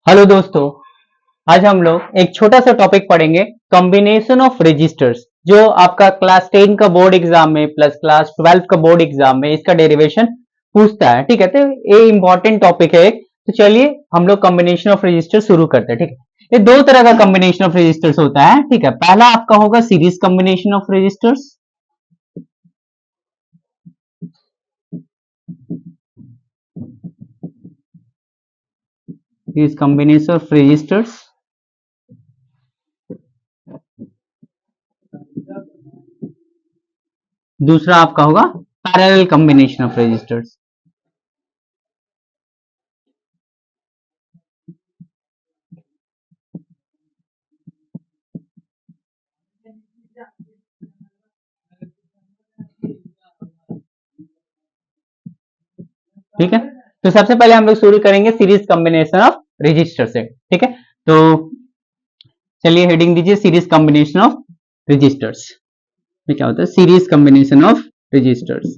Hello दोस्तों, आज हम लोग एक छोटा सा टॉपिक पढ़ेंगे, कॉम्बिनेशन ऑफ रजिस्टर्स। जो आपका क्लास 10 का बोर्ड एग्जाम में प्लस क्लास 12 का बोर्ड एग्जाम में इसका डेरिवेशन पूछता है। ठीक है, तो ये इंपॉर्टेंट टॉपिक है। तो चलिए हम लोग कॉम्बिनेशन ऑफ रजिस्टर शुरू करते हैं। ठीक है, ये दो तरह का कॉम्बिनेशन ऑफ रजिस्टर्स होता है। ठीक है, पहला आपका होगा series combination of registers. Series combination of registers. दूसरा आपका होगा पैरेलल कॉम्बिनेशन ऑफ रजिस्टर्स। ठीक है, तो सबसे पहले हम लोग शुरू करेंगे सीरीज कॉम्बिनेशन ऑफ रजिस्टर से। ठीक है, तो चलिए हेडिंग दीजिए सीरीज कॉम्बिनेशन ऑफ रजिस्टर्स। ये क्या होता है? Series combination of registers.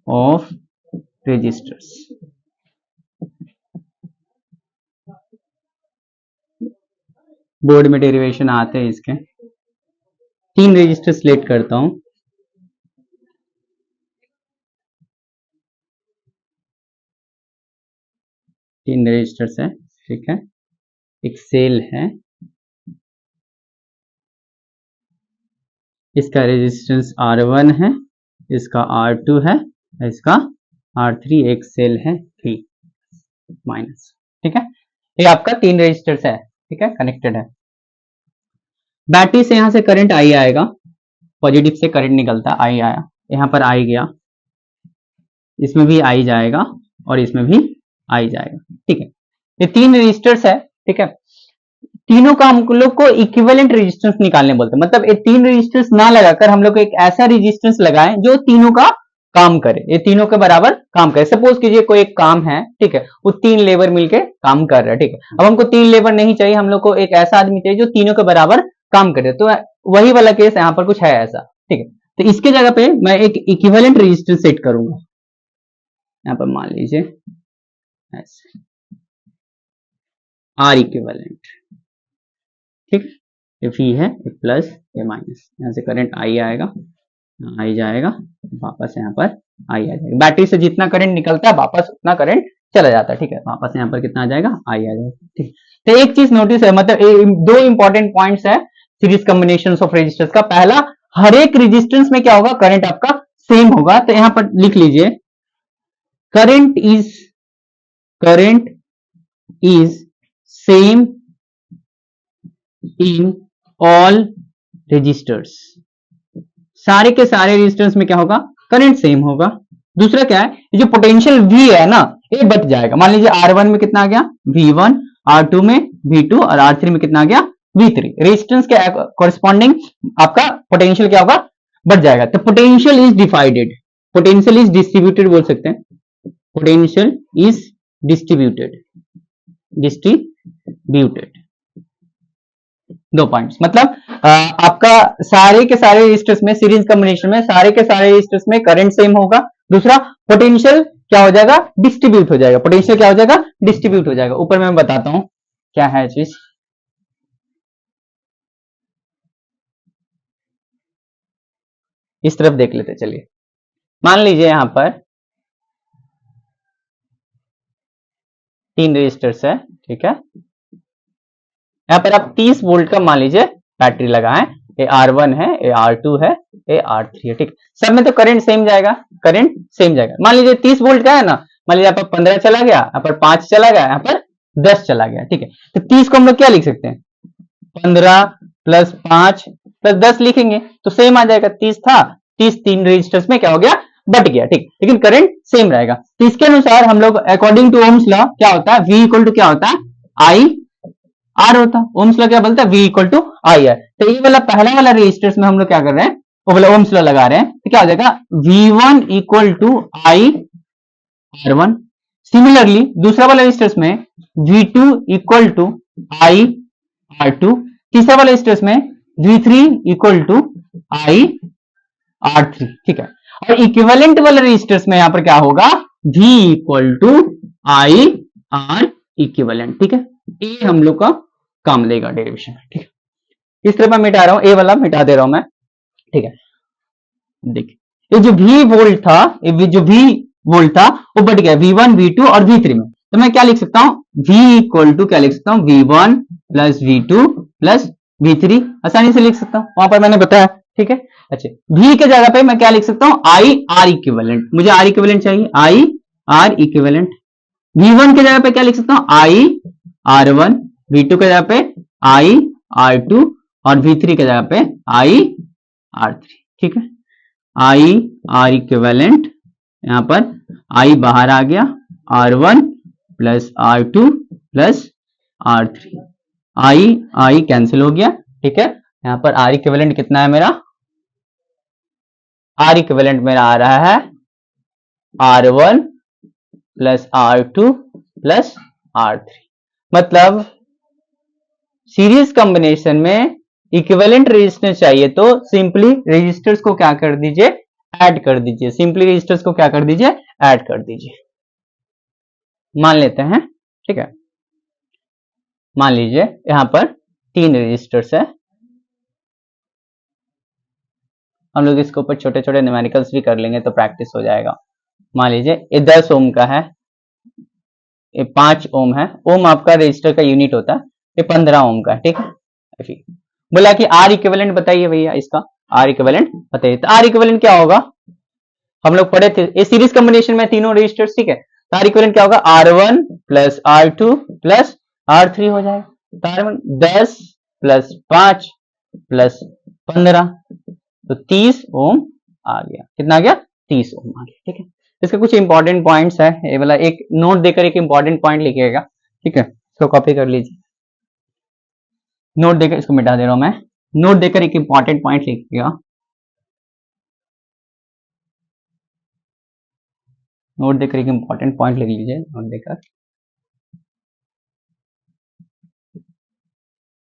Of registers. Board में डेरिवेशन आते हैं इसके। तीन रजिस्टर सिलेक्ट करता हूं। तीन रजिस्टर्स है। ठीक है, एक सेल है, इसका रेजिस्टेंस R1 है, इसका R2 है, इसका R3। एक सेल है 3 माइनस। ठीक है, ये आपका तीन रजिस्टर्स है। ठीक है, कनेक्टेड है। बैटरी से यहां से करंट आई आएगा, पॉजिटिव से करंट निकलता, आई आया, यहां पर आई गया, इसमें भी आई जाएगा और इसमें भी आई जाएगा। ठीक है, ये तीन रजिस्टर्स है। ठीक है, तीनों का हम लोग को इक्विवेलेंट रेजिस्टेंस निकालने बोलते हैं। मतलब ये तीन रेजिस्टेंस ना लगाकर हम लोग एक ऐसा रेजिस्टेंस लगाएं जो तीनों का काम करे, ये तीनों के बराबर काम करे। सपोज कीजिए कोई एक काम है, ठीक है, वो तीन लेबर मिलके काम कर रहा है। ठीक है, अब हमको तीन लेबर नहीं चाहिए, हम लोग को एक ऐसा आदमी चाहिए जो तीनों के बराबर काम करे। तो वही वाला केस यहाँ पर कुछ है ऐसा। ठीक है, तो इसके जगह पे मैं एक इक्विवेलेंट रेजिस्टेंस सेट करूंगा। यहाँ पर मान लीजिए ऐसे आर इक्विवेलेंट। ठीक, ये V है, ये प्लस, ये माइनस। यहाँ से करंट I आएगा, आई जाएगा, वापस यहाँ पर आई आ जाएगा। बैटरी से जितना करंट निकलता है वापस उतना करंट चला जाता है। ठीक है, वापस यहाँ पर कितना आ जाएगा? आई आ जाएगा। ठीक, तो एक चीज नोटिस है, मतलब दो इंपॉर्टेंट पॉइंट्स है सीरीज कॉम्बिनेशन ऑफ रेजिस्टेंस का। पहला, हर एक रेजिस्टेंस में क्या होगा? करंट आपका सेम होगा। तो यहाँ पर लिख लीजिए current is same in all registers. सारे के सारे रजिस्टर्स में क्या होगा? करंट सेम होगा। दूसरा क्या है? ये जो पोटेंशियल V है ना, ये बच जाएगा। मान लीजिए R1 में कितना आ गया? V1, R2 में V2 और R3 में कितना आ गया? V3। रेजिस्टेंस के कॉरेस्पॉन्डिंग आपका पोटेंशियल क्या होगा? बढ़ जाएगा। तो potential is divided, potential is distributed बोल सकते हैं। Potential is distributed. दो पॉइंट्स, मतलब आपका सारे के सारे रजिस्टर्स में, सीरीज कॉम्बिनेशन में सारे के सारे रजिस्टर्स में करंट सेम होगा। दूसरा, पोटेंशियल क्या हो जाएगा? डिस्ट्रीब्यूट हो जाएगा। पोटेंशियल क्या हो जाएगा? डिस्ट्रीब्यूट हो जाएगा। ऊपर मैं बताता हूं क्या है चीज। इस तरफ देख लेते चलिए। मान लीजिए यहां पर तीन रजिस्टर्स है। ठीक है, यहां पर आप 30 वोल्ट का मान लीजिए बैटरी लगाएं। ये R1 है, ये R2 है, ये R3 है। ठीक, सब में तो करंट सेम जाएगा, करंट सेम जाएगा। मान लीजिए 30 वोल्ट का है ना, मान लीजिए यहाँ पर 15 चला गया, यहाँ पर 5 चला गया, यहाँ पर 10 चला गया। ठीक है, तो 30 को हम लोग क्या लिख सकते हैं? 15 प्लस 5 प्लस 10 लिखेंगे तो सेम आ जाएगा। 30 था, 30 तीन रजिस्टर्स में क्या हो गया? बट गया। ठीक, लेकिन करंट सेम रहेगा। तो इसके अनुसार हम लोग अकॉर्डिंग टू ओम्स लॉ क्या होता है? V इक्वल टू क्या होता है? I R होता है। ओम्स लॉ क्या बोलता है? V equal to I R. तो ये वाला पहला वाला रजिस्टर्स में हम लोग क्या कर रहे हैं? वो वाला ओम्स लॉ लगा रहे हैं। तो क्या हो जाएगा? V1 equal to I R1। Similarly दूसरा वाला रजिस्टर्स में V2 equal to I R2। तीसरा वाला रजिस्टर्स में V3 equal to I R3। ठीक है, और इक्विवेलेंट वाले रेजिस्टर्स में यहां पर क्या होगा, V equal to I R equivalent. ठीक है, ये हम लोग का काम देगा डेरिवेशन। ठीक है, इस तरह मैं मिटा रहा हूं, ए वाला मिटा दे रहा हूं मैं। ठीक है, देखिए ये जो V वोल्ट था, ये जो V वोल्ट था वो बढ़ गया V1 V2 और V3 में। तो मैं क्या लिख सकता हूं, V इक्वल टू क्या लिख सकता हूं, V1 plus V2 plus V3, आसानी से लिख सकता हूं, वहां पर मैंने बताया। ठीक है, अच्छा V के जगह पे मैं क्या लिख सकता हूं, आई आर इक्विवेलेंट, मुझे आर इक्विवेलेंट चाहिए, आई आर इक्विवेलेंट। V1 के जगह पे क्या लिख सकता हूं, आई R1, V2 के जगह पे आई R2 और V3 के जगह पे आई R3। ठीक है, आई आर इक्विवेलेंट, यहां पर आई बाहर आ गया, R1 plus R2 plus R3, I cancel हो गया। ठीक है, यहां पर आर इक्विवेलेंट कितना है मेरा, आर इक्विवेलेंट मेरा आ रहा है R1 plus R2 plus R3। मतलब सीरीज कॉम्बिनेशन में इक्विवेलेंट रेजिस्टेंस चाहिए तो सिंपली रेजिस्टर्स को क्या कर दीजिए, ऐड कर दीजिए, सिंपली रेजिस्टर्स को क्या कर दीजिए, ऐड कर दीजिए। मान लेते हैं, ठीक है, मान लीजिए यहां पर 3 रेजिस्टर्स है, हम लोग इसके ऊपर छोटे छोटे न्यूमेरिकल्स भी कर लेंगे तो प्रैक्टिस हो जाएगा। मान लीजिए ये 10 ओम का है, ये 5 ओम है, ओम आपका रेजिस्टर का यूनिट होता है, ये 15 ओम का है। ठीक है, बोला कि आर इक्विवेलेंट बताइए भैया, इसका आर इक्विवेलेंट बताइए। तो आर इक्विवेलेंट क्या होगा, हम लोग पढ़े थे ये सीरीज कॉम्बिनेशन में तीनों रेजिस्टर्स। ठीक है, तो आर इक्विवेलेंट क्या होगा, R1 plus R2 plus R3 हो जाएगा। तो R1 10 प्लस 5 प्लस 15 तो 30 ओम आ गया। कितना आ गया, 30 ओम आ गया। ठीक है, इसके कुछ इंपॉर्टेंट पॉइंट्स है, ये वाला एक नोट देकर एक इंपॉर्टेंट पॉइंट लिखिएगा। ठीक है, इसको कॉपी कर लीजिए, नोट देकर, इसको मिटा दे रहा हूं मैं, नोट देकर एक इंपॉर्टेंट पॉइंट लिखिएगा, नोट देकर एक इंपॉर्टेंट पॉइंट लिख लीजिए, नोट देकर।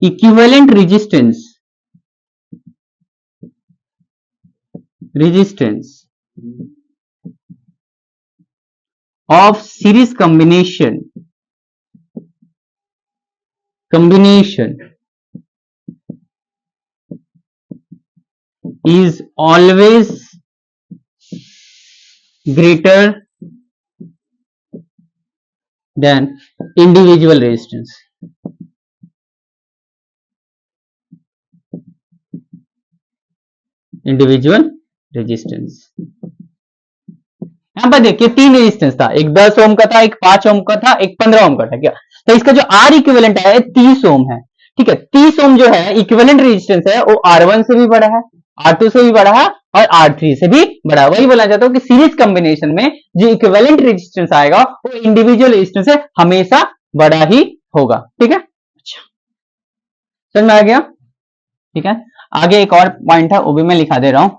Equivalent resistance of series combination is always greater than individual resistance। Individual resistance, यहां पर देखिए 3 रेजिस्टेंस था, एक 10 ओम का था, एक 5 ओम का था, एक 15 ओम का था। क्या, तो इसका जो आर इक्विवेलेंट है 30 ओम है। ठीक है, 30 ओम जो है इक्विवेलेंट रेजिस्टेंस है वो R1 से भी बड़ा है, R2 से भी बड़ा है और R3 से भी बड़ा है। वही बोलना चाहता हूं कि सीरीज कॉम्बिनेशन में जो इक्विवेलेंट रेजिस्टेंस आएगा वो इंडिविजुअल रेजिस्टेंस से हमेशा बड़ा ही होगा। ठीक है, अच्छा समझ में आ गया। ठीक है, आगे एक और पॉइंट है वो भी मैं लिखा दे रहा हूं,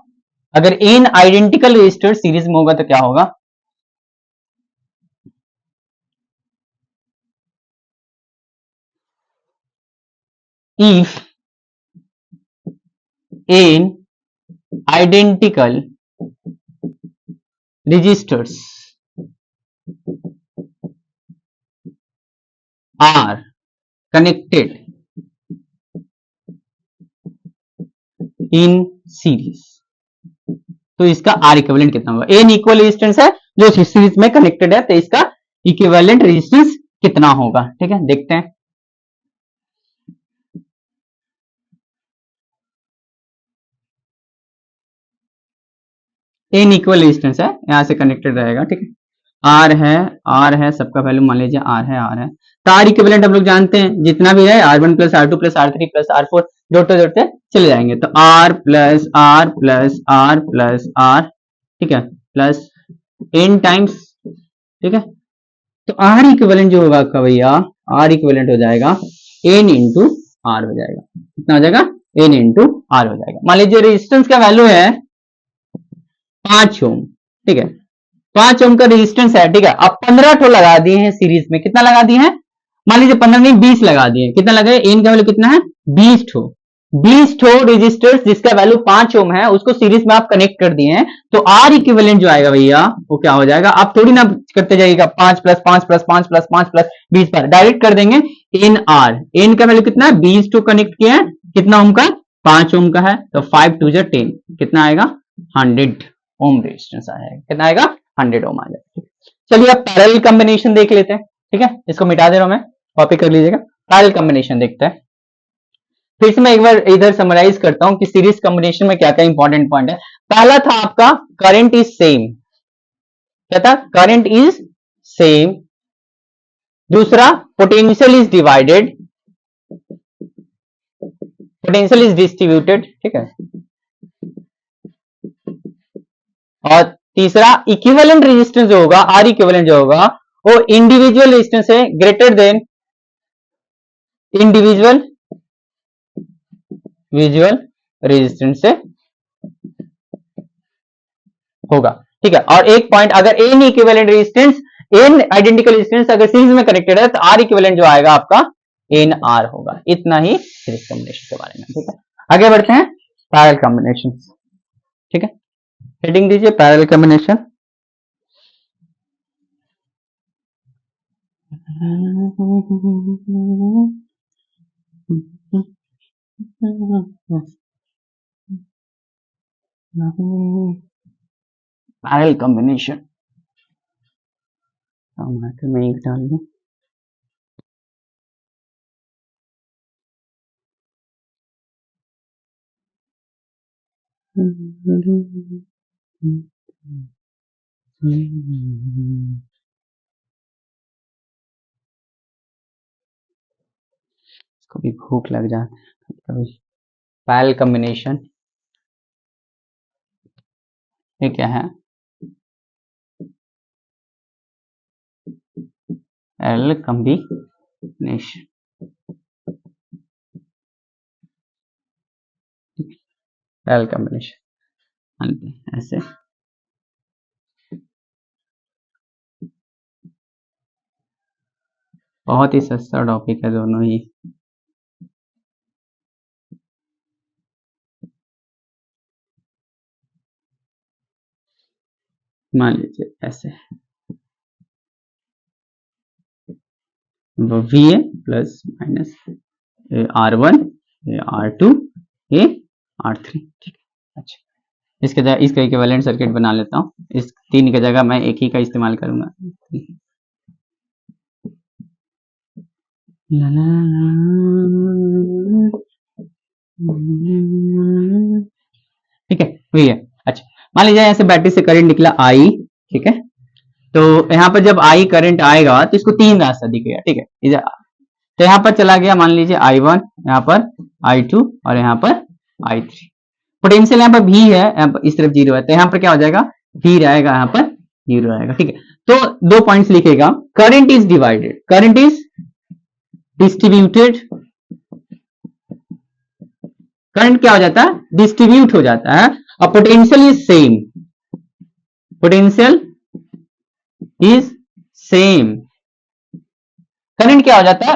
अगर n आइडेंटिकल रेजिस्टर सीरीज में होगा तो क्या होगा, if n identical resistors are connected in series, तो इसका आर इक्विवेलेंट कितना होगा। एन इक्वल रेजिस्टेंस है जो सीरीज में कनेक्टेड है, तो इसका इक्विवेलेंट रेजिस्टेंस कितना होगा। ठीक है, देखते हैं। एन इक्वल रेजिस्टेंस है, यहां से कनेक्टेड रहेगा। ठीक है, आर है सबका वैल्यू मान लीजिए आर है। तो आर इक्विवेलेंट हम लोग जानते हैं, जितना भी है R1 plus R2 plus R3 plus R4 जोड़ते जोड़ते चले जाएंगे, तो R plus R plus R plus R, ठीक है, प्लस n टाइम्स। ठीक है, तो आर इक्विवेलेंट जो होगा आपका भैया, आर इक्विवेलेंट हो जाएगा n इंटू आर हो जाएगा। कितना हो जाएगा, n इंटू आर हो जाएगा। मान लीजिए रेजिस्टेंस का वैल्यू है 5 ओम। ठीक है, 5 ओम का रेजिस्टेंस है। ठीक है, अब 15 ठो लगा दिए हैं सीरीज में, कितना लगा दिए हैं, मान लीजिए 15 नहीं 20 लगा दिए, कितना लगा, एन का वैल्यू कितना है 20 ठो। 20 ठो रेजिस्टर्स जिसका वैल्यू 5 ओम है उसको सीरीज में आप कनेक्ट कर दिए हैं, तो आर इक्विवेलेंट जो आएगा भैया वो क्या हो जाएगा, आप थोड़ी ना करते जाइएगा 5 प्लस 5 प्लस 5 प्लस 5 प्लस 20 पर डायरेक्ट कर देंगे। एन आर, एन का वैल्यू कितना है, 20 टू कनेक्ट किया है, कितना ओम का, 5 ओम का है, तो 5 टू 10, कितना आएगा, 100 ओम रेजिस्टेंस आएगा, कितना आएगा, 100 ओम आ जाएगा। चलिए अब पैरेलल कॉम्बिनेशन देख लेते हैं, ठीक है, इसको मिटा दे रहा हूं मैं, कॉपी कर लीजिएगा। पैरेलल कॉम्बिनेशन देखते हैं, फिर से मैं एक बार इधर समराइज करता हूं कि सीरीज कॉम्बिनेशन में क्या क्या इंपॉर्टेंट पॉइंट है। पहला था आपका करंट इज सेम, क्या था, करंट इज सेम। दूसरा potential is divided, potential is distributed, ठीक है। और तीसरा इक्विवेलेंट रेजिस्टेंस जो होगा, आर इक्विवेलेंट जो होगा वो इंडिविजुअल रेजिस्टेंस से greater than individual visual resistance से होगा, ठीक है। और एक पॉइंट, अगर n equivalent resistance, n identical resistance अगर सीरीज में कनेक्टेड है तो आर इक्विवेलेंट जो आएगा आपका एन आर होगा। इतना ही सीरीज कॉम्बिनेशन के बारे में, ठीक है। आगे बढ़ते हैं पैरेलल कॉम्बिनेशन, ठीक है। हेडिंग दीजिए पैरेलल कॉम्बिनेशन। पैरेलल कॉम्बिनेशन, में एक डाल दूं, कभी भूख लग जाती है कभी। पैरेलल कॉम्बिनेशन ये क्या है, पैरेलल कॉम्बिनेशन, पैरेलल कॉम्बिनेशन ऐसे, बहुत ही सस्ता टॉपिक है दोनों ही। मान लीजिए ऐसे V A plus minus R1 R2 ये R3, ठीक है। अच्छा, इसके जगह इसका इक्विवेलेंट सर्किट बना लेता हूँ, इस तीन की जगह मैं एक ही का इस्तेमाल करूंगा। ठीक है, वही है। अच्छा, मान लीजिए यहाँ से बैटरी से करंट निकला I, ठीक है। तो यहाँ पर जब I करंट आएगा तो इसको तीन रास्ता दिखेगा, ठीक है। इधर तो यहाँ पर चला गया, मान लीजिए I1, यहाँ पर I2 और यहाँ पर I3। पोटेंशियल यहाँ पर V है, यहाँ पर इस तरफ 0 है, तो यहाँ पर क्या हो जाएगा, V रहेगा, यहाँ पर 0 रहेगा, ठीक है। तो दो पॉइंट्स लिखेगा, current is divided, current is distributed, current क्या हो जाता है, डिस्ट्रीब्यूट हो जाता है। और potential is same, potential is same, current क्या हो जाता है,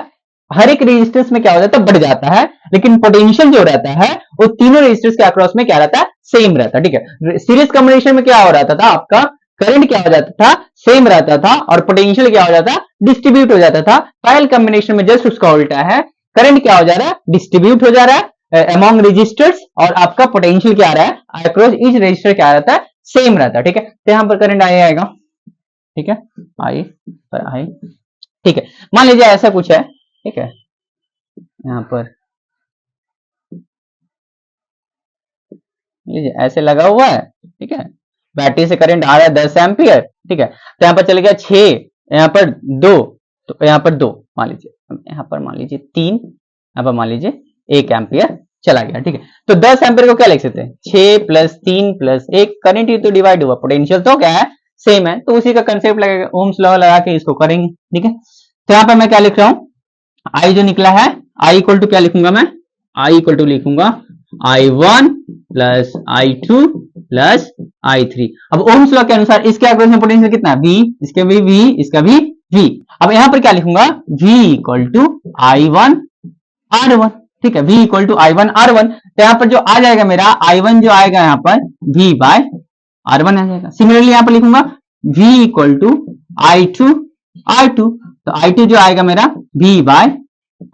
हर एक रेजिस्टेंस में क्या हो जाता है, बढ़ जाता है, लेकिन पोटेंशियल जो रहता है वो तीनों रेजिस्टेंस के अक्रॉस में क्या रहता है, सेम रहता है, ठीक है। सीरीज कॉम्बिनेशन में क्या हो रहा था, आपका करंट क्या हो जाता था, सेम रहता था, और पोटेंशियल क्या हो जाता है, डिस्ट्रीब्यूट हो जाता था। पैरेलल कॉम्बिनेशन में जस्ट उसका उल्टा है, करंट क्या हो जा रहा है, डिस्ट्रीब्यूट हो जा रहा है अमॉन्ग रेजिस्टर्स, और आपका पोटेंशियल क्या आ रहा है, अक्रॉस ईच रेजिस्टर क्या रहता है, सेम रहता है, ठीक है। तो यहां पर करंट आएगा, ठीक है, आई पर आई, ठीक है। मान लीजिए ऐसा कुछ है, ठीक है, यहाँ पर लीजिए ऐसे लगा हुआ है, ठीक है, बैटरी से करंट आ रहा है 10 एम्पियर, ठीक है। तो यहाँ पर चले गया 6, यहाँ पर 2, तो यहाँ पर 2, मान लीजिए यहाँ पर मान लीजिए 3, यहाँ पर मान लीजिए 1 एम्पियर चला गया, ठीक है। तो 10 एम्पियर को क्या लिख सकते हैं, 6 प्लस 3 प्लस 1, करंट ही तो डिवाइड हुआ, पोटेंशियल तो क्या है, सेम है, तो उसी का कंसेप्ट लगेगा, ओम्स लॉ लगा के इसको करेंगे, ठीक है। तो यहाँ पर मैं क्या लिख रहा हूँ, आई जो निकला है, आई इक्वल टू क्या लिखूंगा मैं, आई इक्वल टू लिखूंगा I1 plus I2 plus I3। अब ओम्स लॉ के अनुसार इसके अक्रॉस में पोटेंशियल कितना है, V, इसके भी V, इसका भी V। अब यहां पर क्या लिखूंगा, V equal to I1 R1, ठीक है, V equal to I1 R1, तो यहाँ पर जो आ जाएगा मेरा I1 जो आएगा यहाँ पर V बाय R1 आ जाएगा। सिमिलरली यहाँ पर लिखूंगा V equal to I2 R2, तो I2 जो आएगा मेरा V बाय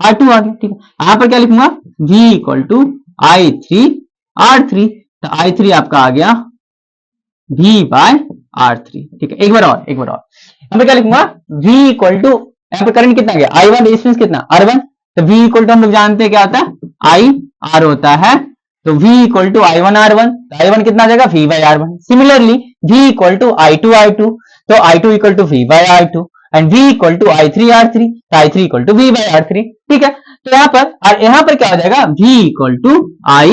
R2 आ गया। ठीक है, यहाँ पर क्या लिखूंगा V equal to I3 R3, तो I3 आपका आ गया V बाय R3। ठीक है, एक बार और यहाँ पे क्या लिखूंगा V इक्वल टू, यहाँ पे करंट कितना गया I1, रेजिस्टेंस कितना R1, तो V इक्वल टू हम लोग जानते हैं क्या होता है I R होता है, तो V equal to I1 R1, तो I1 कितना आ जाएगा V by R1। Similarly V equal to I2 R2, तो I2 equal to V by R2, and V equal to I3 R3, तो I3 equal to V bye R3। ठीक है, तो यहाँ पर क्या हो जाएगा V equal to I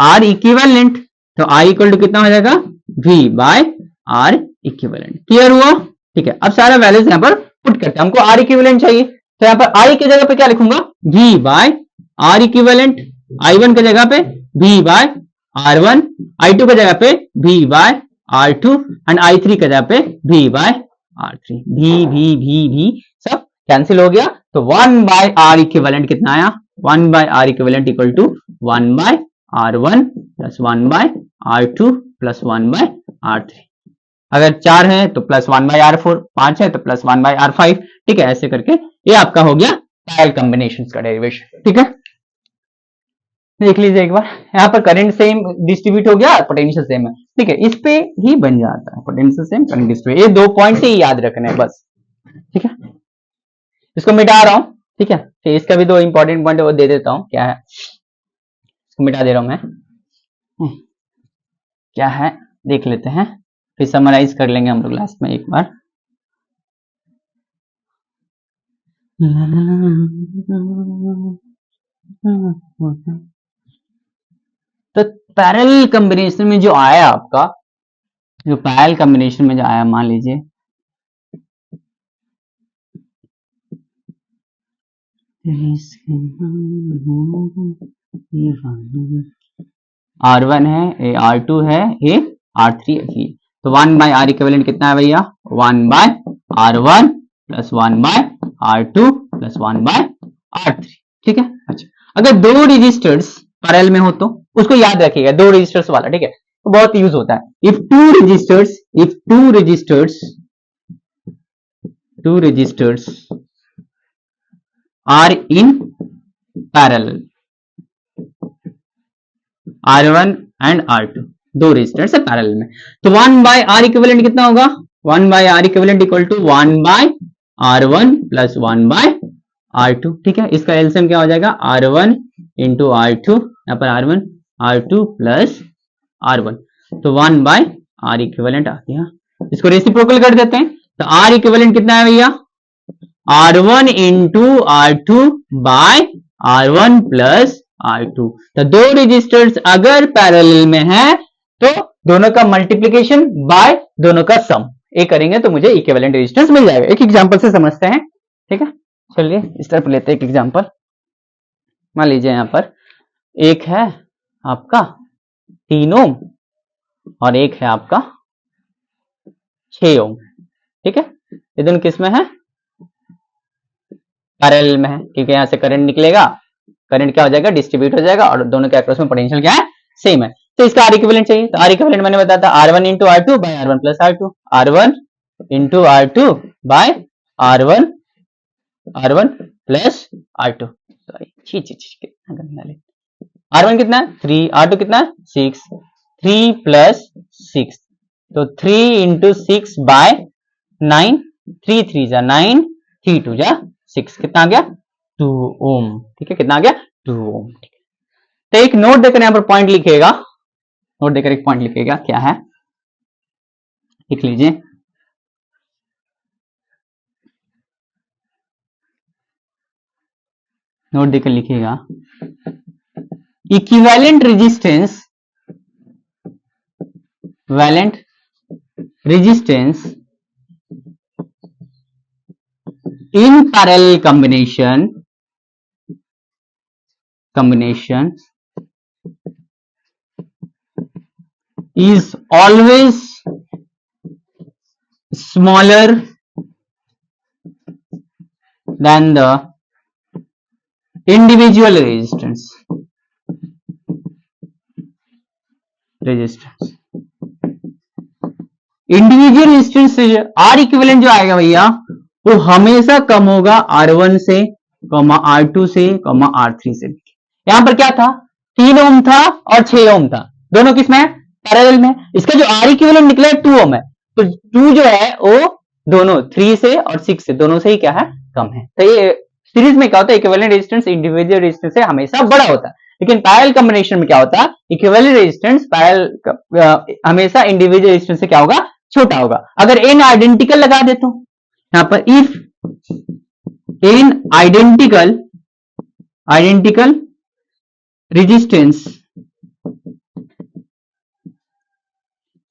R equivalent, तो I इक्वल टू कितना हो जाएगा V by R equivalent. Clear हुआ? ठीक है, अब सारा वैल्यूज यहाँ पर पुट करते हैं, हमको R इक्विवेलेंट चाहिए, तो यहाँ पर I की जगह पे क्या लिखूंगा V by R equivalent, I1 की जगह पे V बाय R1, I2 की जगह पे V by R2, and I3 की जगह पे V बाय R3। V सब कैंसिल हो गया, तो 1 बाय R इक्विवेलेंट कितना आया 1 by R equivalent equal to 1 by R1 plus 1 by R2 plus 1 by R3। अगर 4 है तो प्लस 1 बाय R4, 5 है तो प्लस 1 बाय R5। ठीक है, ऐसे करके ये आपका हो गया पैरेलल कॉम्बिनेशंस का डेरिवेशन। ठीक है, देख लीजिए एक बार, यहाँ पर करंट सेम डिस्ट्रीब्यूट हो गया, पोटेंशियल सेम है। ठीक है, इस पे ही बन जाता है पोटेंशियल सेम करंट डिस्ट्रीब्यूट, ये 2 पॉइंट से ही याद रखने हैं बस। ठीक है, इसको मिटा रहा हूं। ठीक है, तो इसका भी 2 इंपॉर्टेंट पॉइंट वो दे देता हूं, क्या है इसको मिटा दे रहा हूं मैं। क्या है देख लेते हैं, फिर समराइज कर लेंगे हम लोग लास्ट में एक बार। तो पैरेलल कॉम्बिनेशन में जो आया आपका, जो पैरेलल कॉम्बिनेशन में जो आया, मान लीजिए R1 है, ये R2 है, ये R3 है। तो 1 बाय R इक्विवेलेंट कितना है भैया 1 by R1 plus 1 by R2 plus 1 by R3। ठीक है, अच्छा अगर 2 रजिस्टर्स पैरेलल में हो तो उसको याद रखिएगा, 2 रजिस्टर्स वाला। ठीक है, तो बहुत यूज होता है। If two registers are in parallel, R1 and R2 2 resistance है पैरेलल में, तो 1 बाय R इक्विवेलेंट कितना होगा 1 by R equivalent equal to 1 by R1 plus 1 by R2। ठीक है, इसका एलसीएम क्या हो जाएगा R1 इंटू R2, यहाँ पर R1 R2 प्लस R1, तो 1 बाय R इक्विवेलेंट आ गया। इसको रेसिप्रोकल कर देते हैं, तो R इक्विवेलेंट कितना है भैया R1 into R2 by R1 plus R2। तो 2 रजिस्टर्स अगर पैरेलल में है तो दोनों का मल्टीप्लीकेशन बाय दोनों का सम, ये करेंगे तो मुझे इक्विवेलेंट रेजिस्टेंस मिल जाएगा। एक एग्जांपल से समझते हैं। ठीक है, चलिए इस तरफ लेते हैं एक एग्जांपल। मान लीजिए यहाँ पर एक है आपका 3 ओम और एक है आपका 6 ओम। ठीक है, ये दोनों किस में है पैरेलल में है, क्योंकि यहाँ से करंट निकलेगा, करंट क्या हो जाएगा डिस्ट्रीब्यूट हो जाएगा, और दोनों के अक्रॉस में पोटेंशियल क्या है सेम है। तो इसका आर इक्विवेलेंट चाहिए, तो आर इक्विवेलेंट मैंने बताया था R1 into R2 by R1 plus R2, R1 into R2 by R1 plus R2। Sorry कितना गंदा ले, R1 कितना है 3, R2 कितना है 6, 3 प्लस 6, तो 3 इंटू 6 बाय 9, 3 3 जा 9, 3 2 जा 6, कितना आ गया 2 ओम। ठीक है, कितना आ गया 2 ओम। ठीक है, तो एक नोट देकर यहाँ पर पॉइंट लिखिएगा, नोट देकर एक पॉइंट लिखिएगा, क्या है लिख लीजिए, नोट देकर लिखिएगा equivalent resistance in parallel combination is always smaller than the individual resistance individual resistance से आर इक्विवेलेंट जो आएगा भैया वो हमेशा कम होगा R1 से, R2 से, R3 से। यहां पर क्या था, 3 ओम था और 6 ओम था, दोनों किसमें है, पैरेलल में। इसका जो आर इक्विवेलेंट निकला है 2 ओम है, तो 2 जो है वो दोनों 3 से और 6 से दोनों से ही क्या है, कम है। तो ये सीरीज में क्या होता है, इक्विवेलेंट रेजिस्टेंस इंडिविजुअल रेजिस्टेंस से हमेशा बड़ा होता है, लेकिन पैरेलल कॉम्बिनेशन में क्या होता है, इक्विवेलेंट रेजिस्टेंस पैरेलल हमेशा इंडिविजुअल रेजिस्टेंस से क्या होगा, छोटा होगा। अगर n आइडेंटिकल लगा दे तो यहां पर if n identical resistance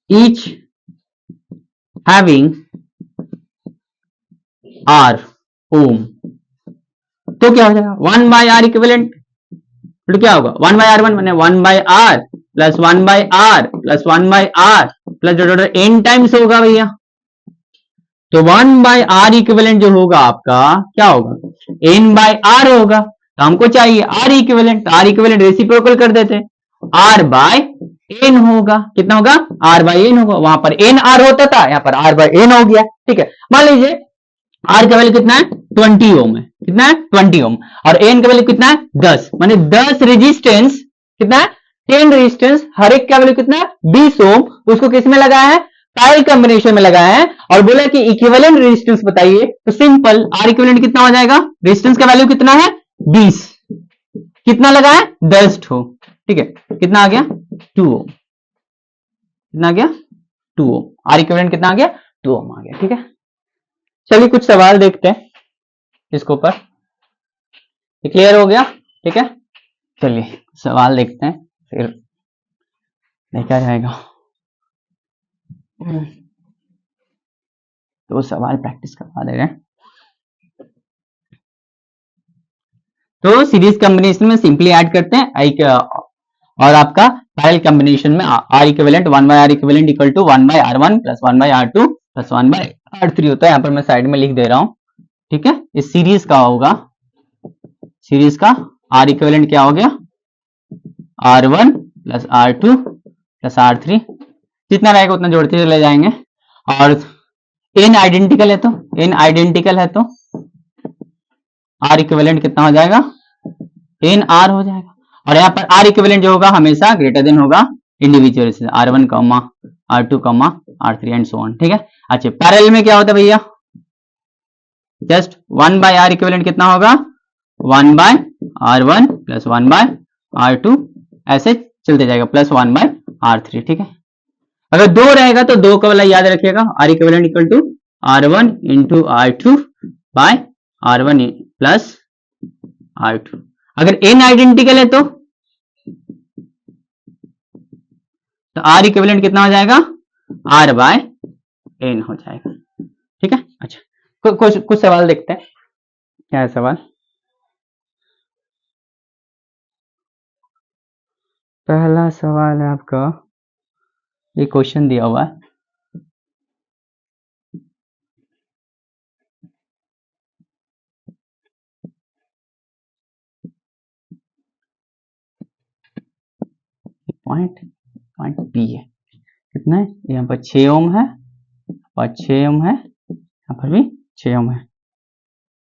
each having R ओम, तो क्या हो जाएगा 1 बाय आर इक्विवेलेंट, तो क्या होगा 1 बाय R1 मैंने 1 by R plus 1 by R plus 1 by R plus n times होगा भैया। तो 1 बाय आर इक्विवेलेंट जो होगा आपका क्या होगा, n बाय R होगा। तो हमको चाहिए R equivalent, R equivalent reciprocal कर देते, R बाय n होगा, कितना होगा, R बाय n होगा। वहां पर n R होता था, यहाँ पर R बाय n हो गया, ठीक है। मान लीजिए R का वैल्यू कितना है, 20 ओम है, कितना है 20 ओम, और n का वैल्यू कितना है 10, माने 10 रेजिस्टेंस कितना है 10 रेजिस्टेंस, हर एक का वैल्यू कितना है 20 ओम, उसको किस में लगाया है, पैरेलल कॉम्बिनेशन में लगाया है, और बोला कि इक्विवेलेंट रेजिस्टेंस बताइए, तो सिंपल R इक्विवेलेंट कितना हो जाएगा, रेजिस्टेंस का वैल्यू कितना है 20, कितना लगा है 10 ठो, ठीक है, कितना आ गया 2 ओम, कितना आ गया 2 ओम, R इक्विवेलेंट कितना आ गया 2 ओम आ गया, ठीक है। चलिए कुछ सवाल देखते हैं इसके ऊपर, क्लियर हो गया, ठीक है। चलिए सवाल देखते हैं फिर देखा जाएगा, तो सवाल प्रैक्टिस करवा दे रहे हैं। तो सीरीज कॉम्बिनेशन में सिंपली ऐड करते हैं और आपका पैरेलल कॉम्बिनेशन में R equivalent 1 by R equivalent equal to 1 by R1 plus 1 by R2 plus 1 by R3 होता है। यहाँ पर मैं साइड में लिख दे रहा हूं, ठीक है। इस सीरीज का होगा, सीरीज का आर इक्विवेलेंट क्या हो गया, R1 plus R2 plus R3, जितना रहेगा उतना जोड़ते चले जाएंगे, और n आइडेंटिकल है तो n आइडेंटिकल है तो R इक्विवेलेंट कितना हो जाएगा, n R हो जाएगा। और यहाँ पर R इक्विवेलेंट जो होगा हमेशा ग्रेटर देन होगा इंडिविजुअल से, R1 R2 R3 and so on, ठीक है। अच्छा पैरेलल में क्या होता है भैया, जस्ट 1 बाय आर इक्विवेलेंट कितना होगा 1 by R1 plus 1 by R2 ऐसे चलते जाएगा प्लस 1 बाय R3, ठीक है। अगर 2 रहेगा तो 2 का वाला याद रखिएगा, R equivalent equal to R1 into R2 by R1 plus R2। अगर n आइडेंटिकल है तो R इक्विवेलेंट कितना हो जाएगा R बाय n हो जाएगा, ठीक है। अच्छा कुछ सवाल देखते हैं, क्या है सवाल, पहला सवाल है आपका, ये क्वेश्चन दिया हुआ है, पॉइंट बी है, कितना है, यहाँ पर 6 ओम है और 6 ओम है, यहाँ पर भी 6 ओम है।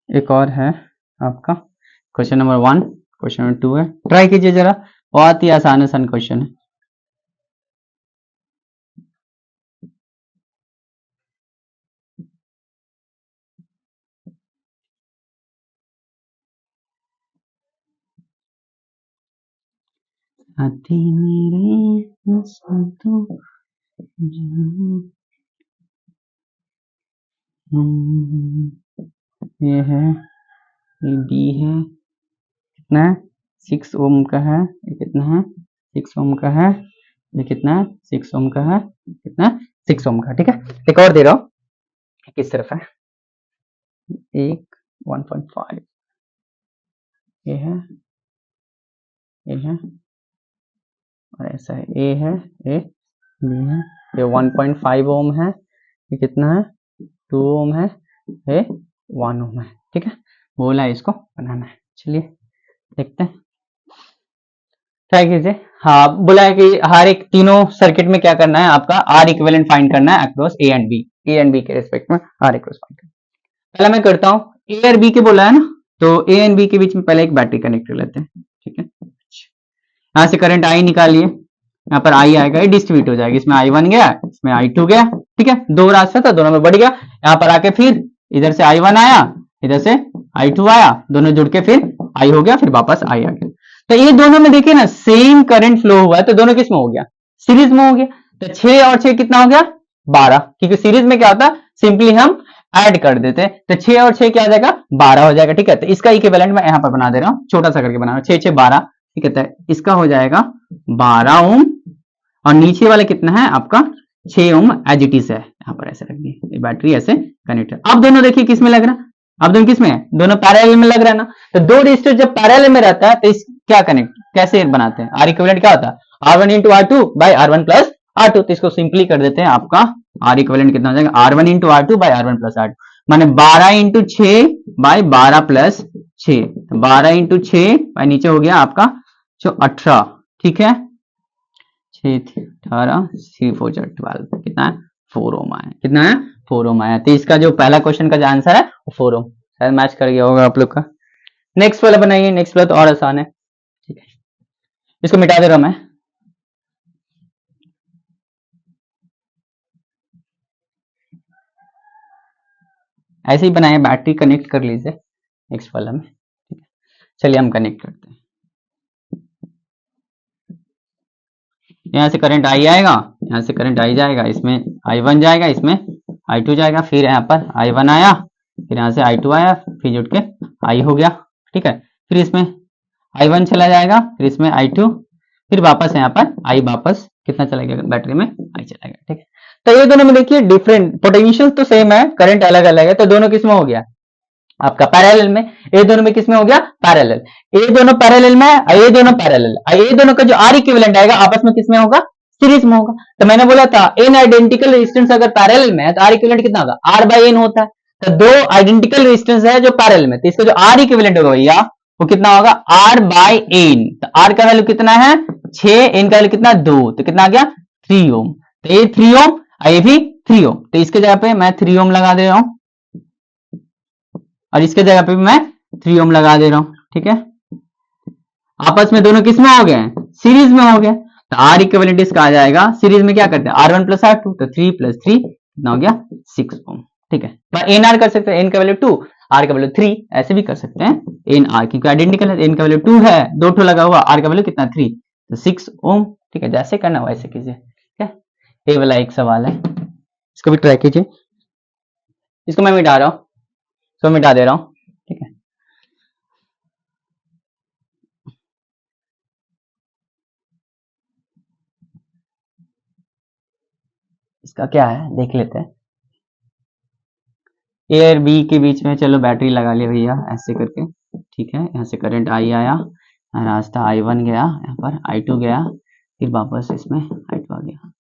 एक और है आपका क्वेश्चन नंबर 1, क्वेश्चन नंबर 2 है, ट्राई कीजिए जरा, बहुत ही आसान क्वेश्चन है। आती मेरे साथों ये है, ये बी है, कितना है 6 ओम का है, ये कितना है 6 ओम का है, ये कितना है 6 ओम का है, कितना 6 ओम का, ठीक है। एक और दे रहा हूं, किस तरफ है, एक 1.5 ये है, ये है और ऐसा है, ए है, ए बी है, ये 1.5 ओम है, ये कितना है 2 ओम है, ये 1 ओम है, ठीक है। बोला है इसको बनाना है, चलिए देखते हैं, ट्राई कीजिए। हाँ, बोला है कि हर एक तीनों सर्किट में क्या करना है, आपका आर इक्विवेलेंट फाइंड करना है अक्रॉस ए एंड बी के रिस्पेक्ट में आर इक्वल फाइंड करना है। पहले मैं करता हूँ, ए और बी के बोला है ना, तो ए एंड बी के बीच में पहले एक बैटरी कनेक्ट कर लेते हैं। ठीक है, यहाँ से करंट आई निकालिए, यहाँ पर आई आएगा, ये डिस्ट्रीब्यूट हो जाएगा, इसमें आई वन गया, इसमें आई टू गया। ठीक है, दो रास्ता था, दोनों में बढ़ गया। यहाँ पर आके फिर इधर से आई वन आया, इधर से आई टू आया, दोनों जुड़ के फिर आई हो गया, फिर वापस आई आ गया। तो ये दोनों में देखिए ना सेम करंट फ्लो हुआ है, तो दोनों किस में हो गया, सीरीज में हो गया। तो 6 और 6 कितना हो गया, 12, क्योंकि सीरीज में क्या होता है, सिंपली हम ऐड कर देते हैं, तो 6 और 6 क्या हो जाएगा, 12 हो जाएगा। ठीक है, तो इसका इक्विवेलेंट मैं यहाँ पर बना दे रहा हूँ, छोटा सा करके बना रहा हूँ, 6 6 12। ठीक है, तो इसका हो जाएगा 12 ओम, और नीचे वाला कितना है आपका 6 ओम एज इट इज है, यहाँ पर ऐसे रख दिए, बैटरी ऐसे कनेक्ट है। अब दोनों देखिए किस में लग रहा है, अब दोनों किस में है, दोनों पैरेलल में लग रहा है ना। तो दो रेजिस्टर जब पैरेलल में रहता है तो इस क्या कनेक्ट कैसे बनाते हैं, आर इक्विवेलेंट क्या होता है, R1 into R2 by R1 plus R2। तो इसको सिंपली कर देते हैं, आपका आर इक्विवेलेंट कितना हो जाएगा, R1 into R2 by R1 plus R2, माने 12 into 6 by 12 plus 6, 12 into 6 by नीचे हो गया आपका 18। ठीक है, 6 18 3 4 12, कितना है 4 ओम आया, कितना है 4 ओम आया। तो इसका जो पहला क्वेश्चन का जो आंसर है वो 4 ओम, शायद मैच कर गया होगा आप लोग का। नेक्स्ट वाला बनाइए, नेक्स्ट वाला तो और आसान है। ठीक है, इसको मिटा दे रहा हूं मैं। ऐसे ही बनाइए, बैटरी कनेक्ट कर लीजिए नेक्स्ट वाला में। ठीक है, चलिए हम कनेक्ट करते हैं। यहाँ से करंट आई आएगा, यहाँ से करंट आई जाएगा, इसमें आई वन जाएगा, इसमें आई टू जाएगा, फिर यहाँ पर आई वन आया, फिर यहाँ से आई टू आया, फिर जुड़ के आई हो गया। ठीक है, फिर इसमें आई वन चला जाएगा, फिर इसमें आई टू, फिर वापस यहाँ पर आई वापस कितना चला गया बैटरी में, आई चला गया। ठीक है, तो ये दोनों में देखिए डिफरेंट पोटेंशियल तो सेम है, करंट अलग अलग है, तो दोनों किसमें हो गया आपका पैरेलल में। ये दोनों में किसमें हो गया, पैरेलल। ये दोनों पैरेलल में, ये दोनों पैरेलल, ये दोनों का जो आर इक्विवेलेंट आएगा आपस में किसमें होगा, सीरीज में होगा। तो मैंने बोला था एन आइडेंटिकल रेजिस्टेंस अगर पैरेलल में है तो आर इक्विवेलेंट कितना होगा, आर बाई एन होता है। तो दो आइडेंटिकल रेजिस्टेंस है जो पैरेलल में, तो इसका जो आर इक्विवेलेंट होगा भैया वो कितना होगा, आर बाई एन। तो आर का वैल्यू कितना है 6, एन का वैल्यू कितना 2, तो कितना आ गया 3 ओम। तो ये 3 ओम, ये भी 3 ओम, तो इसके जगह पे मैं 3 ओम लगा दे रहा हूं, और इसके जगह पे भी मैं 3 ओम लगा दे रहा हूं। ठीक है, आपस में दोनों किस में हो गए, सीरीज में हो गए। तो आर इक्विवेलेंट इसका आ जाएगा, सीरीज में क्या करते हैं R1 प्लस R2, तो 3 प्लस 3 कितना हो गया 6 ओम। ठीक है, एन आर कर सकते हैं, एन का वैल्यू 2, आर का वैल्यू 3, ऐसे भी कर सकते हैं एन आर, क्योंकि आइडेंटिकल है, एन का वैल्यू 2 है, दो ठो लगा हुआ, आर का वैल्यू कितना 3, तो 6 ओम। ठीक है, जैसे करना वैसे कीजिए। ठीक है, ये वाला एक सवाल है, इसको भी ट्राई कीजिए। इसको मैं मिटा रहा हूं, इसको मिटा दे रहा हूं। ठीक है, इसका क्या है देख लेते हैं। ए और बी के बीच में चलो बैटरी लगा लिया भैया ऐसे करके। ठीक है, यहाँ से करंट आई आया, रास्ता आई वन गया, यहाँ पर आई टू गया, फिर वापस इसमें आई टू आ गया।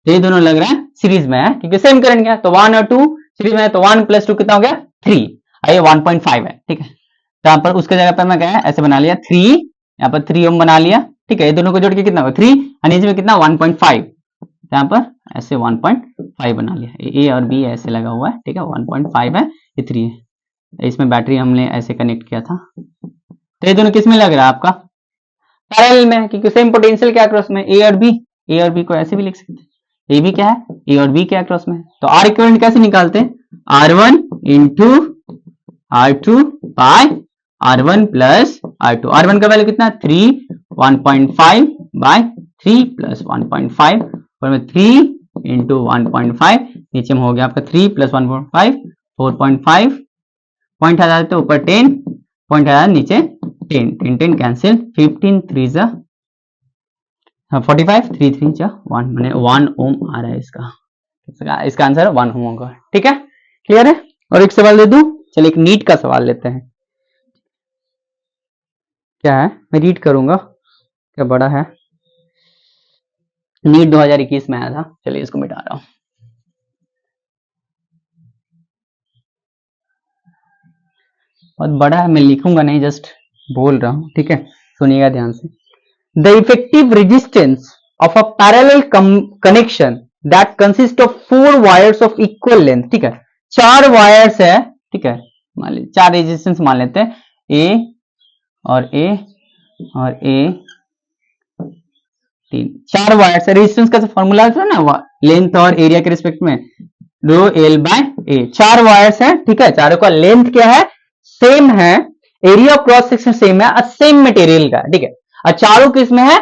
तो ये दोनों लग रहा है सीरीज में है, क्योंकि सेम करंट गया, तो 1 और 2 सीरीज में है, तो 1 प्लस 2 कितना हो गया 3, ये 1.5 है। ठीक है, तो यहाँ पर उसके जगह पर मैं क्या ऐसे बना लिया 3, यहाँ पर 3 ओम बना लिया। ठीक है, ये दोनों को जोड़ के कितना होगा 3, और नीचे में कितना 1.5, यहाँ पर ऐसे 1.5 बना लिया, ए और बी ऐसे लगा हुआ है। ठीक है, 1.5 है, ये 3 है, इसमें बैटरी हमने ऐसे कनेक्ट किया था। तो ये दोनों किस में लग रहा है आपका, पैरेलल में, क्योंकि सेम पोटेंशियल क्या क्रॉस में, ए और बी को ऐसे भी लिख सकते हैं, ये भी क्या है ए और बी क्या क्रॉस में। तो आर इक्विवेलेंट कैसे निकालते हैं, R1 into R2 by R1 plus R2। R1 का वैल्यू कितना 3, 1.5 बाय 3 प्लस 1.5, और में 3 इंटू 1.5, नीचे में हो गया आपका 3 प्लस 1.5 4.5, पॉइंट आ जाते ऊपर 10, पॉइंट आ जाता नीचे 10, 10 10 कैंसिल, 15 3 जा 45, 3 3 जा 1, माने 1 ओम आ रहा है इसका आंसर 1 ओम होगा। ठीक है, क्लियर है। और एक सवाल दे दूं, चलिए एक नीट का सवाल लेते हैं। क्या है, मैं रीड करूंगा, क्या बड़ा है, नीट 2021 में आया था। चलिए इसको मिटा रहा हूं, बहुत बड़ा है, मैं लिखूंगा नहीं, जस्ट बोल रहा हूं, ठीक है, सुनिएगा ध्यान से। The effective resistance of a parallel connection that consist of 4 wires of equal length, ठीक है, 4 वायर्स है, ठीक है, मान लीजिए 4 रेजिस्टेंस मान लेते हैं, ए और ए और ए, 3, 4 वायर्स है। रेजिस्टेंस का फॉर्मूला है ना, लेंथ और एरिया के रिस्पेक्ट में, rho L by A. 4 wires है, ठीक है, चारों का लेंथ क्या है, सेम है, एरिया क्रॉस सेक्शन सेम है, सेम मटेरियल का, ठीक है, और चारों किस में है,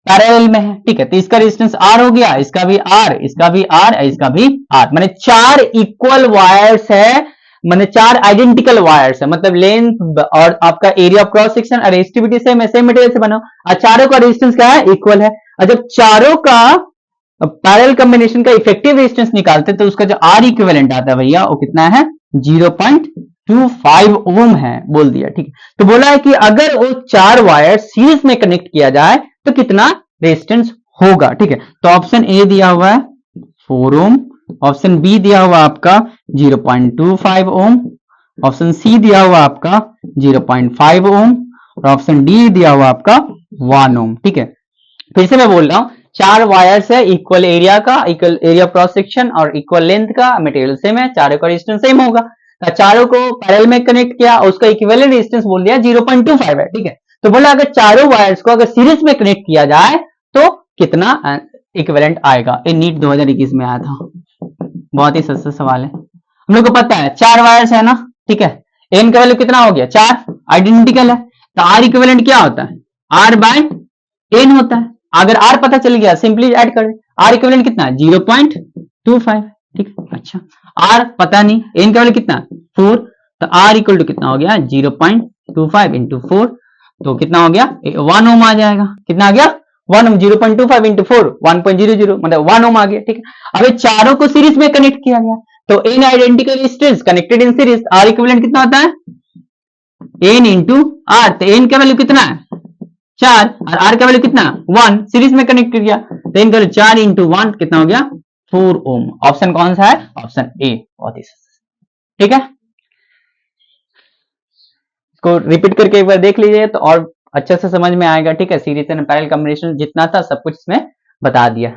पैरेलल में है, ठीक है। तो इसका रेजिस्टेंस आर हो गया, इसका भी आर, इसका भी आर, इसका भी आर, माने 4 इक्वल वायर्स है, माने 4 आइडेंटिकल वायर्स है, मतलब लेंथ और आपका एरिया ऑफ क्रॉस सेक्शन और रेजिस्टिविटी सेम है, सेम मटेरियल से बना, और चारों का रेजिस्टेंस क्या है, इक्वल है। और जब चारों का पैरेलल कॉम्बिनेशन का इफेक्टिव रेजिस्टेंस निकालते तो उसका जो आर इक्विवेलेंट आता है भैया वो कितना है, 0.25 ओम है, बोल दिया, ठीक है। तो बोला है कि अगर वो 4 वायर सीरीज में कनेक्ट किया जाए तो कितना रेजिस्टेंस होगा, ठीक है। तो ऑप्शन ए दिया हुआ है 4 ओम, ऑप्शन बी दिया हुआ आपका 0.25 ओम, ऑप्शन सी दिया हुआ आपका 0.5 ओम, और ऑप्शन डी दिया हुआ आपका 1 ओम, ठीक है। फिर से मैं बोल रहा हूं, 4 वायर्स है, इक्वल एरिया का, इक्वल एरिया क्रॉस सेक्शन और इक्वल लेंथ का, मटेरियल सेम है, चारों का रेजिस्टेंस सेम होगा। चारों को पैरेलल में कनेक्ट किया, उसका इक्विवेलेंट रेजिस्टेंस बोल दिया 0.25 है, ठीक है। तो बोला अगर चारों वायर्स को अगर सीरीज में कनेक्ट किया जाए तो कितना इक्विवेलेंट आएगा। ये नीट 2021 में आया था, बहुत ही सस्ता सवाल है, हम लोग को पता है 4 वायर्स है ना, ठीक है, एन का वैल्यू कितना हो गया 4, आइडेंटिकल है, तो आर इक्विवेलेंट क्या होता है, आर बाय एन होता है। अगर आर पता चल गया सिंपली ऐड कर, आर इक्विवेलेंट कितना है 0.25, ठीक है। अच्छा आर पता नहीं, एन का वैल्यू कितना 4, तो आर इक्वल टू कितना हो गया 0.25 इंटू 4, तो कितना हो गया 1 ओम आ जाएगा, कितना आ गया 1 ओम, 0.25 इंटू 4 1.00, मतलब 1 ओम आ गया, ठीक है। अब चारों को सीरीज में कनेक्ट किया गया तो n identical resistance connected in series, R equivalent कितना होता है एन इंटू आर, तो एन का वैल्यू कितना है 4 और आर का वैल्यू कितना 1, सीरीज में कनेक्ट किया तो इनका 4 इंटू 1 कितना हो गया 4 ओम। ऑप्शन कौन सा है, ऑप्शन ए, बहुत ही ठीक है। इसको रिपीट करके एक बार देख लीजिए तो और अच्छे से समझ में आएगा, ठीक है। सीरीज एंड पैरेलल कॉम्बिनेशन जितना था सब कुछ इसमें बता दिया।